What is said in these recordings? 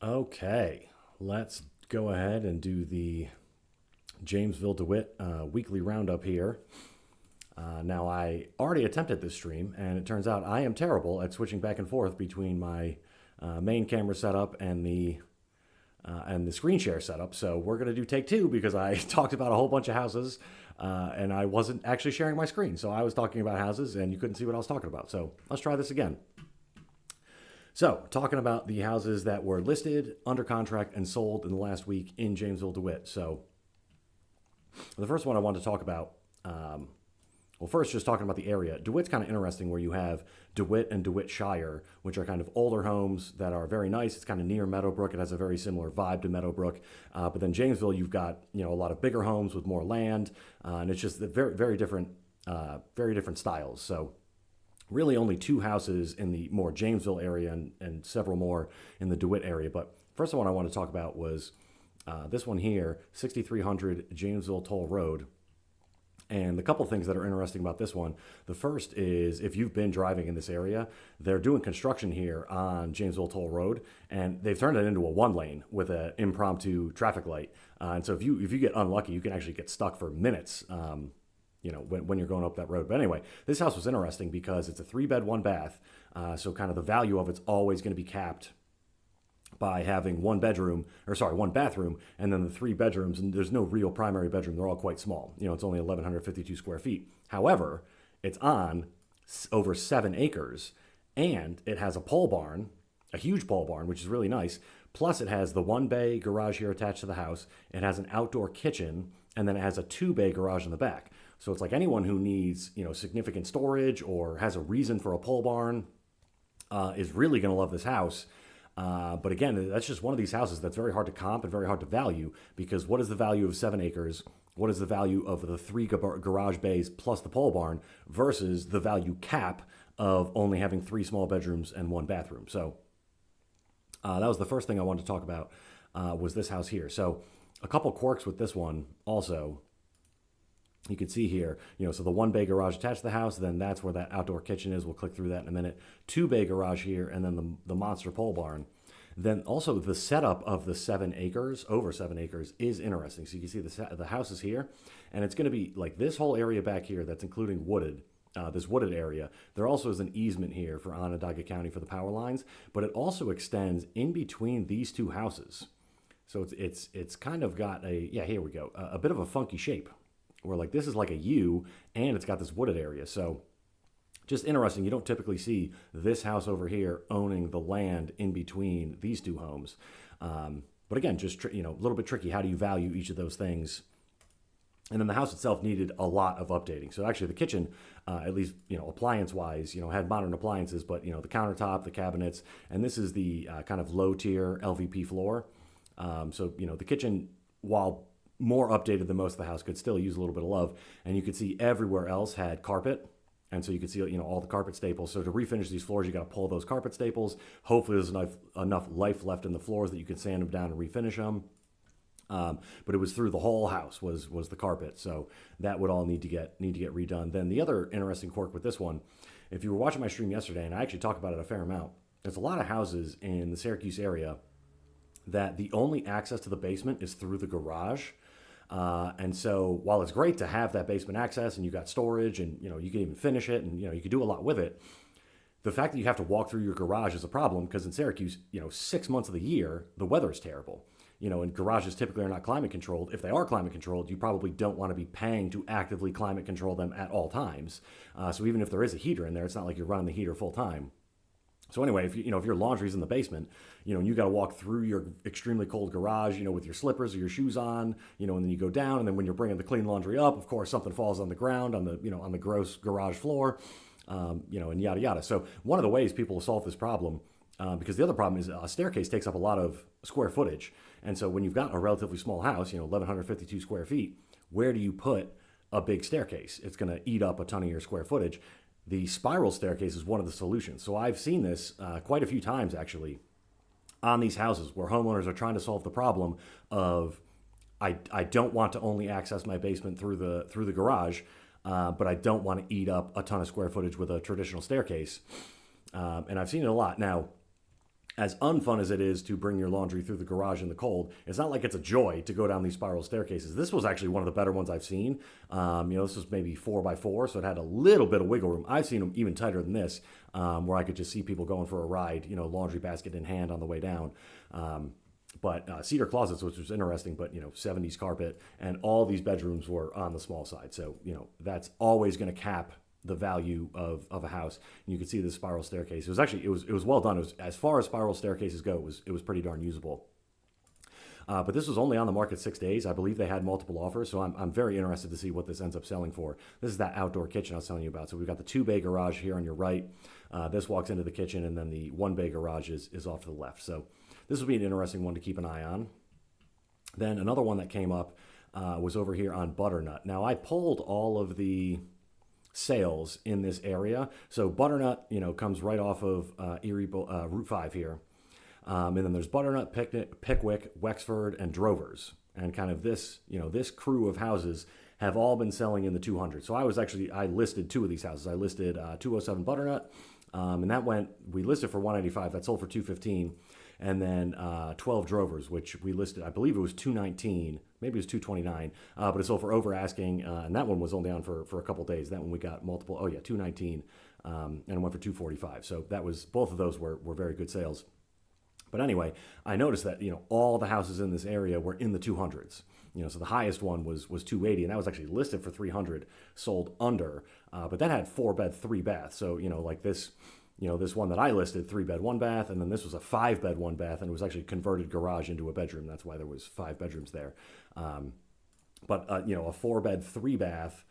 Okay, let's go ahead and do the Jamesville-DeWitt weekly roundup here. Now, I already attempted this stream, and it turns out I am terrible at switching back and forth between my main camera setup and the screen share setup. So we're going to do take two because I talked about a whole bunch of houses, and I wasn't actually sharing my screen. So I was talking about houses, and you couldn't see what I was talking about. So let's try this again. So, talking about the houses that were listed, under contract, and sold in the last week in Jamesville-DeWitt. So, the first one I wanted to talk about, well, first, just talking about the area. DeWitt's kind of interesting where you have DeWitt and Dwitshire, which are kind of older homes that are very nice. It's kind of near Meadowbrook. It has a very similar vibe to Meadowbrook. But then Jamesville, you've got, a lot of bigger homes with more land, and it's just very, very different styles. So, really only two houses in the more Jamesville area and several more in the DeWitt area. But first one I want to talk about was this one here, 6300 Jamesville Toll Rd. And the couple things that are interesting about this one, the first is if you've been driving in this area, they're doing construction here on Jamesville Toll Road, and they've turned it into a one lane with an impromptu traffic light. And so if you get unlucky, you can actually get stuck for minutes. When you're going up that road. But anyway, this house was interesting because it's a 3-bed, 1-bath. So kind of the value of it's always going to be capped by having one bathroom, and then the 3 bedrooms. And there's no real primary bedroom. They're all quite small. It's only 1,152 square feet. However, it's on over 7 acres, and it has a pole barn, a huge pole barn, which is really nice. Plus, it has the 1-bay garage here attached to the house. It has an outdoor kitchen, and then it has a 2-bay garage in the back. So it's like anyone who needs, significant storage or has a reason for a pole barn is really going to love this house. But again, that's just one of these houses that's very hard to comp and very hard to value because what is the value of 7 acres? What is the value of the 3 garage bays plus the pole barn versus the value cap of only having 3 small bedrooms and 1 bathroom? So that was the first thing I wanted to talk about was this house here. So a couple quirks with this one also. You can see here, so the 1-bay garage attached to the house, then that's where that outdoor kitchen is. We'll click through that in a minute. 2-bay garage here, and then the monster pole barn. Then also the setup of the 7 acres, over 7 acres, is interesting. So you can see the house is here, and it's going to be like this whole area back here that's including this wooded area. There also is an easement here for Onondaga County for the power lines, but it also extends in between these two houses. So it's kind of got here we go, a bit of a funky shape. Where like this is like a U and it's got this wooded area. So just interesting. You don't typically see this house over here owning the land in between these two homes. But again, just a little bit tricky. How do you value each of those things? And then the house itself needed a lot of updating. So actually the kitchen, at least, appliance wise, had modern appliances, but, the countertop, the cabinets, and this is the kind of low tier LVP floor. So, the kitchen, while more updated than most of the house, could still use a little bit of love. And you could see everywhere else had carpet. And so you could see, all the carpet staples. So to refinish these floors, you got to pull those carpet staples. Hopefully there's enough life left in the floors that you can sand them down and refinish them. But it was through the whole house was the carpet. So that would all need to get redone. Then the other interesting quirk with this one, if you were watching my stream yesterday, and I actually talk about it a fair amount, there's a lot of houses in the Syracuse area that the only access to the basement is through the garage. And so while it's great to have that basement access and you got storage and, you can even finish it and, you can do a lot with it, the fact that you have to walk through your garage is a problem because in Syracuse, 6 months of the year, the weather is terrible. And garages typically are not climate controlled. If they are climate controlled, you probably don't want to be paying to actively climate control them at all times. So even if there is a heater in there, it's not like you're running the heater full time. So anyway, if your laundry's in the basement, and you got to walk through your extremely cold garage, with your slippers or your shoes on, and then you go down, and then when you're bringing the clean laundry up, of course, something falls on the ground on the gross garage floor, and yada yada. So one of the ways people will solve this problem, because the other problem is a staircase takes up a lot of square footage, and so when you've got a relatively small house, 1,152 square feet, where do you put a big staircase? It's going to eat up a ton of your square footage. The spiral staircase is one of the solutions. So I've seen this quite a few times actually on these houses where homeowners are trying to solve the problem of I don't want to only access my basement through the garage, but I don't want to eat up a ton of square footage with a traditional staircase. And I've seen it a lot. Now, as unfun as it is to bring your laundry through the garage in the cold, it's not like it's a joy to go down these spiral staircases. This was actually one of the better ones I've seen. This was maybe 4x4, so it had a little bit of wiggle room. I've seen them even tighter than this, where I could just see people going for a ride, laundry basket in hand on the way down. But cedar closets, which was interesting, but 70s carpet, and all these bedrooms were on the small side. So that's always going to cap the value of a house. And you can see the spiral staircase. It was well done. It was, as far as spiral staircases go, it was pretty darn usable. But this was only on the market 6 days. I believe they had multiple offers, so I'm very interested to see what this ends up selling for. This is that outdoor kitchen I was telling you about. So we've got the 2-bay garage here on your right. This walks into the kitchen, and then the 1-bay garage is off to the left. So this will be an interesting one to keep an eye on. Then another one that came up was over here on Butternut. Now, I pulled all of the sales in this area. So Butternut, comes right off of Route 5 here. And then there's Butternut, Picwick, Wexford, and Drovers. And kind of this, this crew of houses have all been selling in the 200. So I listed 2 of these houses. I listed 207 Butternut, and we listed for 185. That sold for 215. And then 12 Drovers, which we listed, I believe it was 219, maybe it was 229, but it sold for over asking, and that one was only on for a couple days. That one we got multiple, 219, and it went for 245. So both of those were very good sales. But anyway, I noticed that, all the houses in this area were in the 200s. So the highest one was 280, and that was actually listed for 300, sold under, but that had 4-bed, 3-bath. So, like this, this one that I listed, 3-bed, 1-bath, and then this was a 5-bed, 1-bath, and it was actually converted garage into a bedroom. That's why there was 5 bedrooms there. But a 4-bed, 3-bath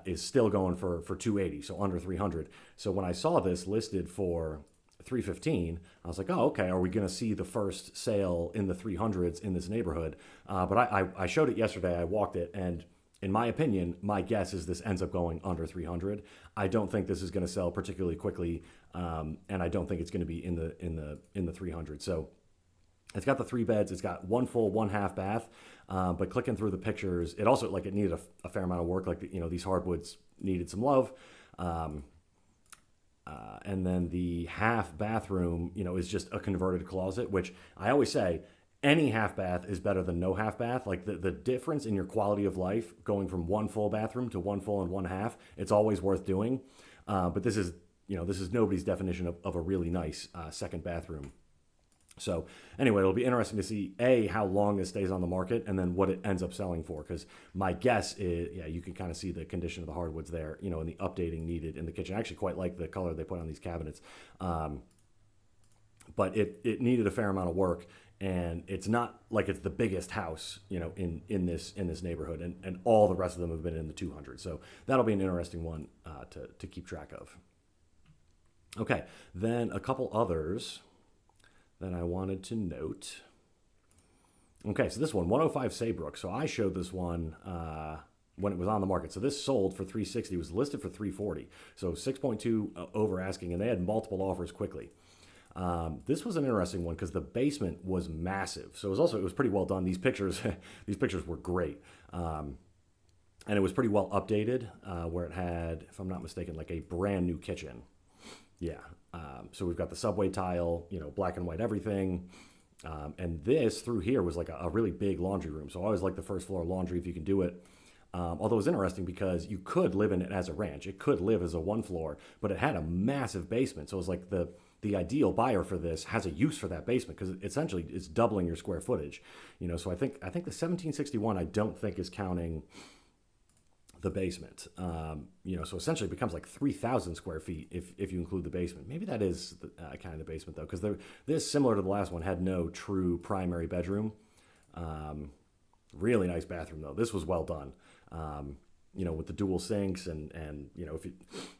is still going for 280, so under 300. So when I saw this listed for 315, I was like, oh, okay, are we going to see the first sale in the 300s in this neighborhood? But I showed it yesterday. I walked it, and in my opinion, my guess is this ends up going under 300. I don't think this is going to sell particularly quickly, and I don't think it's going to be in the 300s. So it's got the 3 beds. It's got 1 full, 1 half bath. But clicking through the pictures, it also it needed a fair amount of work. These hardwoods needed some love. And then the half bathroom, is just a converted closet, which I always say any half bath is better than no half bath. Like the difference in your quality of life going from 1 full bathroom to 1 full and 1 half, it's always worth doing. But this is nobody's definition of a really nice second bathroom. So anyway, it'll be interesting to see how long this stays on the market, and then what it ends up selling for. Because my guess is, you can kind of see the condition of the hardwoods there, and the updating needed in the kitchen. I actually quite like the color they put on these cabinets, but it needed a fair amount of work, and it's not like it's the biggest house, in this neighborhood, and all the rest of them have been in the 200. So that'll be an interesting one to keep track of. Okay, then a couple others that I wanted to note. Okay, so this one, 105 Sabrook. So I showed this one when it was on the market. So this sold for 360, was listed for 340. So 6.2 over asking, and they had multiple offers quickly. This was an interesting one because the basement was massive. So it was pretty well done. These pictures were great. And it was pretty well updated, where it had, if I'm not mistaken, like a brand new kitchen. Yeah. So we've got the subway tile, black and white everything. And this through here was like a really big laundry room. So I always like the first floor laundry if you can do it. Although it was interesting because you could live in it as a ranch. It could live as a 1 floor, but it had a massive basement. So it was like the ideal buyer for this has a use for that basement because essentially it's doubling your square footage. So I think the 1761 I don't think is counting the basement. So essentially it becomes like 3,000 square feet if you include the basement. Maybe that is kind of the basement though, because this, similar to the last one, had no true primary bedroom. Really nice bathroom though. This was well done. With the dual sinks and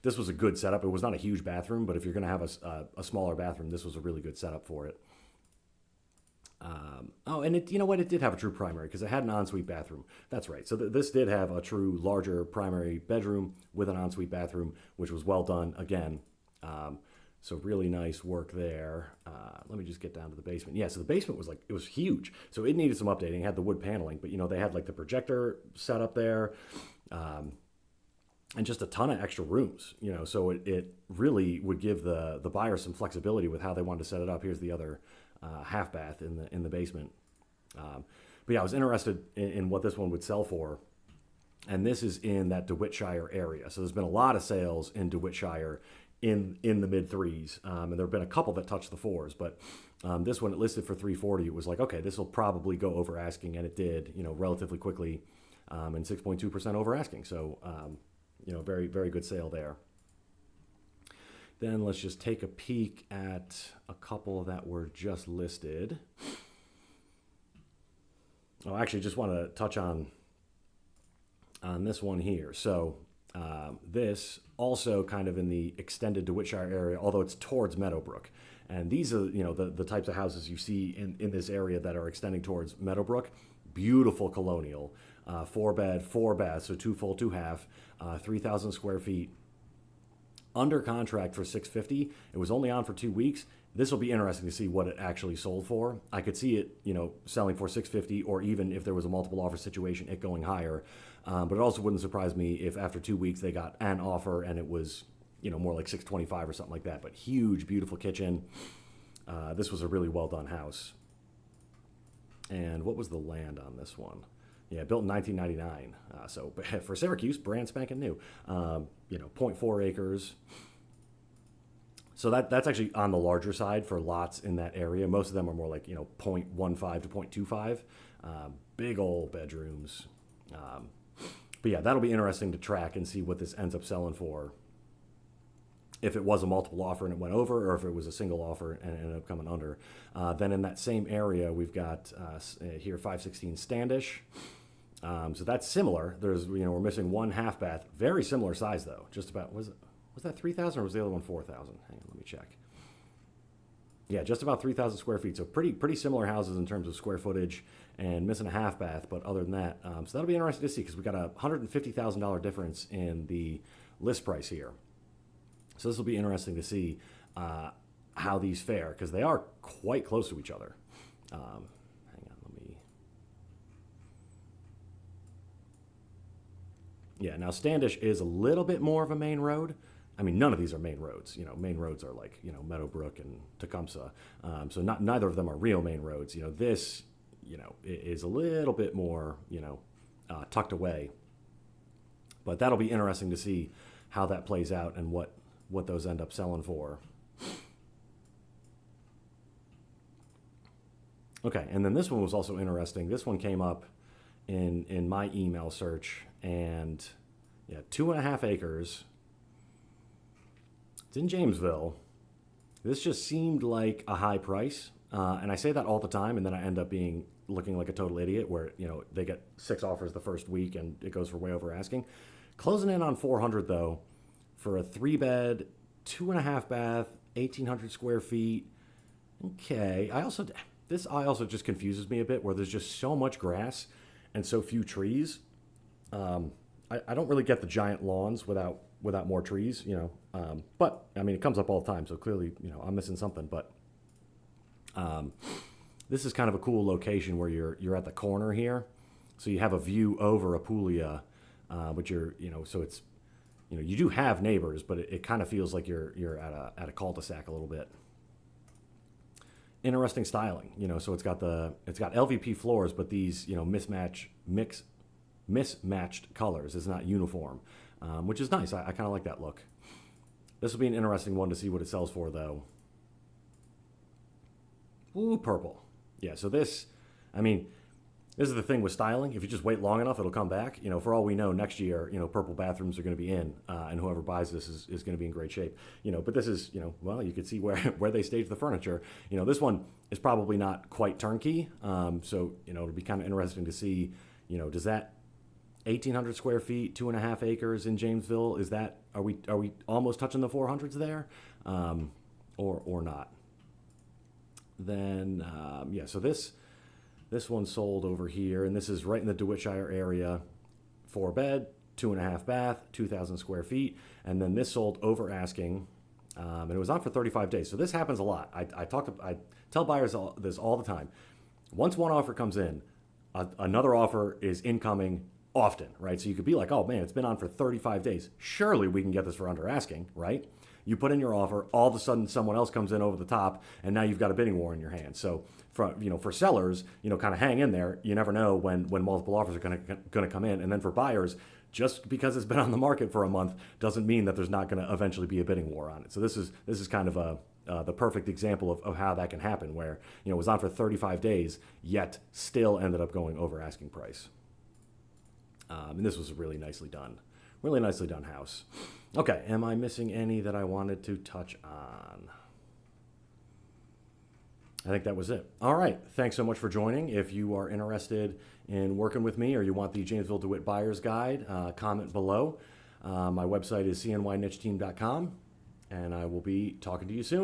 this was a good setup. It was not a huge bathroom, but if you're going to have a smaller bathroom, this was a really good setup for it. And it did have a true primary because it had an ensuite bathroom. That's right. So this did have a true larger primary bedroom with an ensuite bathroom, which was well done again. So really nice work there. Let me just get down to the basement. Yeah, so the basement was huge. So it needed some updating. It had the wood paneling, but they had like the projector set up there. and just a ton of extra rooms, so it really would give the buyer some flexibility with how they wanted to set it up. Here's the other half bath in the basement. But yeah, I was interested in what this one would sell for. And this is in that Dwitshire area. So there's been a lot of sales in Dwitshire in the mid threes. And there have been a couple that touched the fours, but this one it listed for 340. It was like, okay, this will probably go over asking, and it did, relatively quickly, and 6.2% over asking. So, very, very good sale there. Then let's just take a peek at a couple that were just listed. Oh, actually, just want to touch on this one here. So this also kind of in the extended DeWittshire area, although it's towards Meadowbrook. And these are, the types of houses you see in this area that are extending towards Meadowbrook. Beautiful colonial, 4-bed, 4-bath, so 2 full, 2 half, 3,000 square feet. Under contract for $650. It was only on for 2 weeks. This will be interesting to see what it actually sold for. I could see it, selling for $650, or even if there was a multiple offer situation, it going higher. But it also wouldn't surprise me if after 2 weeks they got an offer and it was, more like $625 or something like that. But huge, beautiful kitchen. This was a really well done house. And what was the land on this one? Yeah, built in 1999. So for Syracuse, brand spanking new. 0.4 acres. So that's actually on the larger side for lots in that area. Most of them are more like, 0.15 to 0.25. Big old bedrooms. But yeah, that'll be interesting to track and see what this ends up selling for. If it was a multiple offer and it went over, or if it was a single offer and it ended up coming under. Then in that same area, we've got here 516 Standish. So that's similar. There's, we're missing 1 half bath. Very similar size though. Just about, was that 3,000 or was the other one 4,000? Hang on, let me check. Yeah, just about 3,000 square feet. So pretty similar houses in terms of square footage, and missing a half bath. But other than that, so that'll be interesting to see, because we got a $150,000 difference in the list price here. So this will be interesting to see how these fare, because they are quite close to each other. Hang on, let me. Yeah, now Standish is a little bit more of a main road. I mean, none of these are main roads. Main roads are like, Meadowbrook and Tecumseh. So neither of them are real main roads. This, is a little bit more, tucked away. But that'll be interesting to see how that plays out and what those end up selling for. Okay, and then this one was also interesting. This one came up in my email search, and yeah, 2.5 acres. It's in Jamesville. This just seemed like a high price, and I say that all the time, and then I end up looking like a total idiot, where they get 6 offers the first week and it goes for way over asking. Closing in on 400 though, for a 3-bed, 2.5 bath, 1,800 square feet. Okay, this also just confuses me a bit, where there's just so much grass and so few trees. I don't really get the giant lawns without more trees, but I mean, it comes up all the time, so clearly, I'm missing something. But this is kind of a cool location where you're at the corner here, so you have a view over Apulia, but so it's, you do have neighbors, but it kind of feels like you're at a cul-de-sac a little bit. Interesting styling, so it's got LVP floors, but these, mismatched colors. It's not uniform, which is nice. I kind of like that look. This will be an interesting one to see what it sells for, though. Ooh, purple. Yeah, so this is the thing with styling. If you just wait long enough, it'll come back. For all we know, next year, purple bathrooms are going to be in, and whoever buys this is going to be in great shape. But this is, well, you could see where they stage the furniture. This one is probably not quite turnkey. So, it'll be kind of interesting to see, does that 1,800 square feet, 2.5 acres in Jamesville, are we almost touching the 400s there, or not? Then, yeah, so this one sold over here, and this is right in the DeWittshire area, 4-bed, 2.5 bath, 2,000 square feet, and then this sold over asking, and it was on for 35 days. So this happens a lot. I tell buyers this all the time. Once one offer comes in, another offer is incoming often, right? So you could be like, oh man, it's been on for 35 days. Surely we can get this for under asking, right? You put in your offer, all of a sudden someone else comes in over the top, and now you've got a bidding war in your hands. So for sellers, kind of hang in there. You never know when multiple offers are going to come in. And then for buyers, just because it's been on the market for a month doesn't mean that there's not going to eventually be a bidding war on it. So this is kind of the perfect example of how that can happen, where it was on for 35 days, yet still ended up going over asking price. And this was really nicely done house. Okay, am I missing any that I wanted to touch on? I think that was it. All right, thanks so much for joining. If you are interested in working with me or you want the Jamesville-DeWitt Buyer's Guide, comment below. My website is cnynicheteam.com, and I will be talking to you soon.